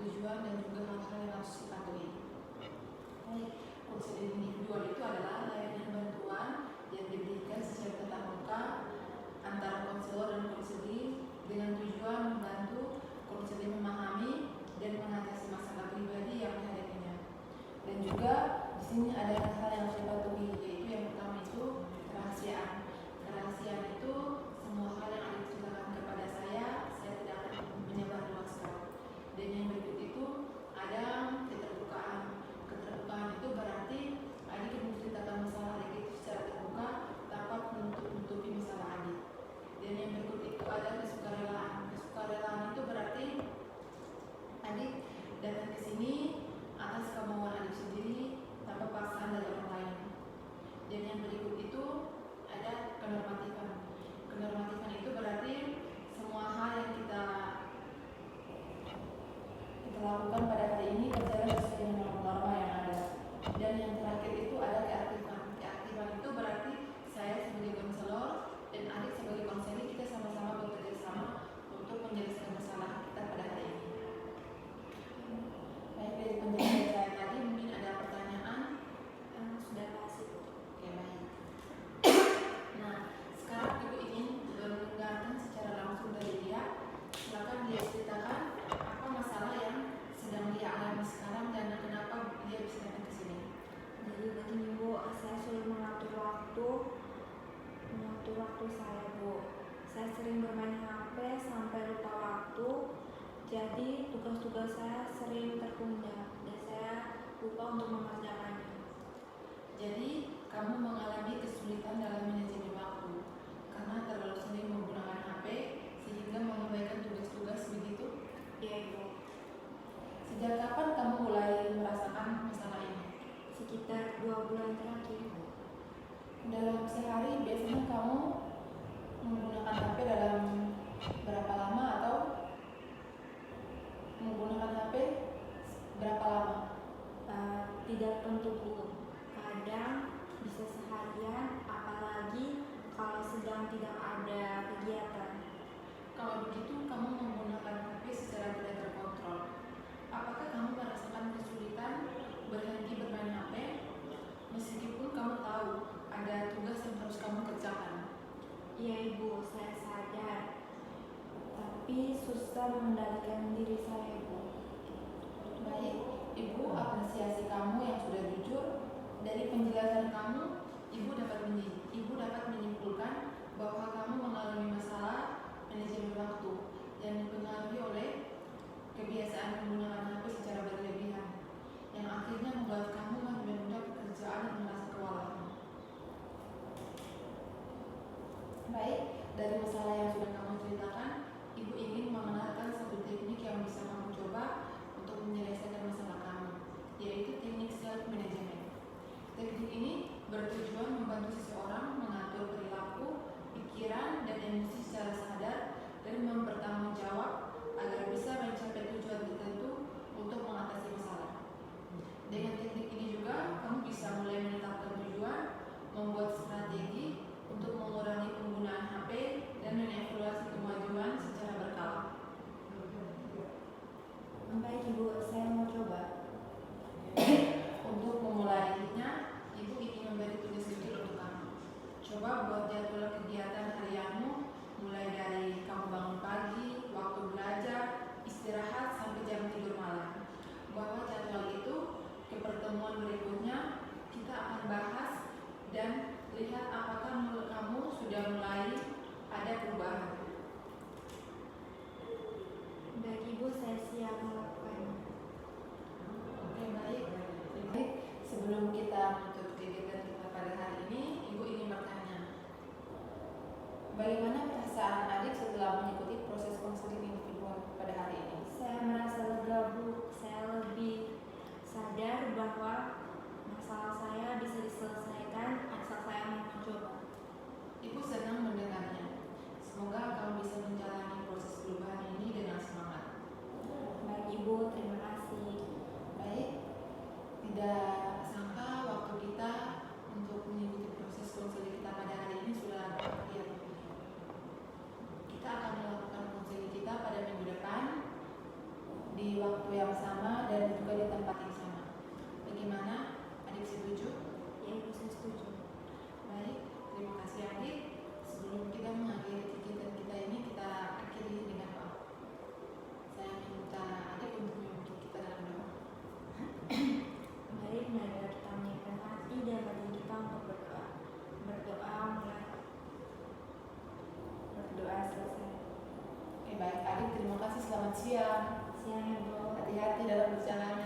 bertujuan dan juga hal-hal yang harus dipatuhi. Baik, konseling individual itu adalah layanan bantuan yang diberikan secara tatap muka antara konselor dan konseling dengan tujuan membantu konseling memahami dan mengatasi masalah pribadi yang dihadapinya. Dan juga di sini ada hal-hal yang harus dipatuhi, yaitu yang pertama itu kerahasiaan. Kerahasiaan itu semua hal yang ada diceritakan kepada saya tidak akan menyebarluaskan. Dan yang berikut itu ada keterbukaan. Keterbukaan itu berarti adik menceritakan masalah adik itu secara terbuka tanpa menutupi masalah adik. Dan yang berikut itu ada kesukarelaan. Kesukarelaan itu berarti adik datang ke sini atas kemauan adik sendiri tanpa paksaan dari orang lain. Dan yang berikut itu ada kenormatifan. Kenormatifan itu berarti semua hal yang kita lakukan pada hari ini berjalan sesuai dengan norma-norma yang ada. Dan yang terakhir itu ada keaktifan. Keaktifan itu berarti saya sebagai konselor dan adik sebagai konseling, kita sama-sama bekerja sama untuk menyelesaikan masalah kita pada hari ini. Baik, dari penjelasan saya tadi mungkin ada pertanyaan yang sudah pasti. Oke, baik. Nah, sekarang ibu ingin mendengarkan secara langsung dari dia. Silakan dia ceritakan apa masalah yang sedang dia alami sekarang dan kenapa dia bisa datang ke sini. Jadi begini Bu, saya sulit mengatur waktu saya Bu. Saya sering bermain HP sampai lupa waktu. Jadi tugas-tugas saya sering tertunda dan saya lupa untuk mengerjakannya. Jadi kamu mengalami kesulitan dalam manajemen waktu karena terlalu sering menggunakan HP sehingga mengabaikan tugas-tugas, begitu? Iya Ibu. Sejak kapan kamu mulai merasakan masalah ini? Sekitar 2 bulan terakhir Bu. Dalam sehari biasanya kamu menggunakan HP dalam berapa lama atau menggunakan HP berapa lama? Tidak tentu Bu. Kadang bisa seharian, apalagi kalau sedang tidak ada kegiatan. Kalau begitu kamu menggunakan HP secara tidak terkontrol. Apakah kamu merasakan kesulitan berhenti bermain HP meskipun kamu tahu ada tugas yang harus kamu kerjakan? Iya Ibu, saya sadar. Tapi susah mengendalikan diri saya Ibu. Baik, Ibu apresiasi kamu yang sudah jujur. Dari penjelasan kamu, Ibu dapat menyimpulkan bahwa kamu mengalami masalah manajemen waktu yang dipengaruhi oleh kebiasaan menggunakan HP secara berlebihan, yang akhirnya membuat kamu menunda pekerjaan dan merasa kewalahan. Baik, dari masalah yang sudah kamu ceritakan, Ibu ingin mengenalkan satu teknik yang bisa kamu coba untuk menyelesaikan masalah kamu, yaitu teknik self-management. Teknik ini bertujuan membantu seseorang mengatur perilaku, pikiran, dan emosi secara sadar dan bertanggung jawab agar bisa mencapai tujuan tertentu untuk mengatasi masalah. Dengan teknik ini juga kamu bisa mulai menetapkan tujuan, membuat strategi untuk mengurangi penggunaan HP dan mengevaluasi kemajuan secara berkala. Baik Ibu, saya mau coba. Untuk memulainya, Ibu ingin memberi tugas kecil untuk kamu. Coba buat jadwal kegiatan harianmu, mulai dari kamu bangun pagi, waktu belajar, istirahat, sampai jam tidur malam. Bahwa jadwal itu ke pertemuan berikutnya kita akan bahas dan lihat apakah menurut kamu sudah mulai ada perubahan. Baik Ibu, saya siap melakukannya. di waktu yang sama dan juga di tempat yang sama. Bagaimana? Adik setuju? Ya, Ibu, saya setuju. Baik, terima kasih adik. Sebelum kita mengakhiri kegiatan kita ini, kita akhiri dengan doa. Saya minta adik untuk memimpin kita dalam doa. Mari kita menyiapkan hati dan batin kita untuk berdoa. Berdoa mulai, berdoa selesai. Oke, baik adik, terima kasih. Selamat siang. Siang, Ibu. Hati-hati dalam berjalannya.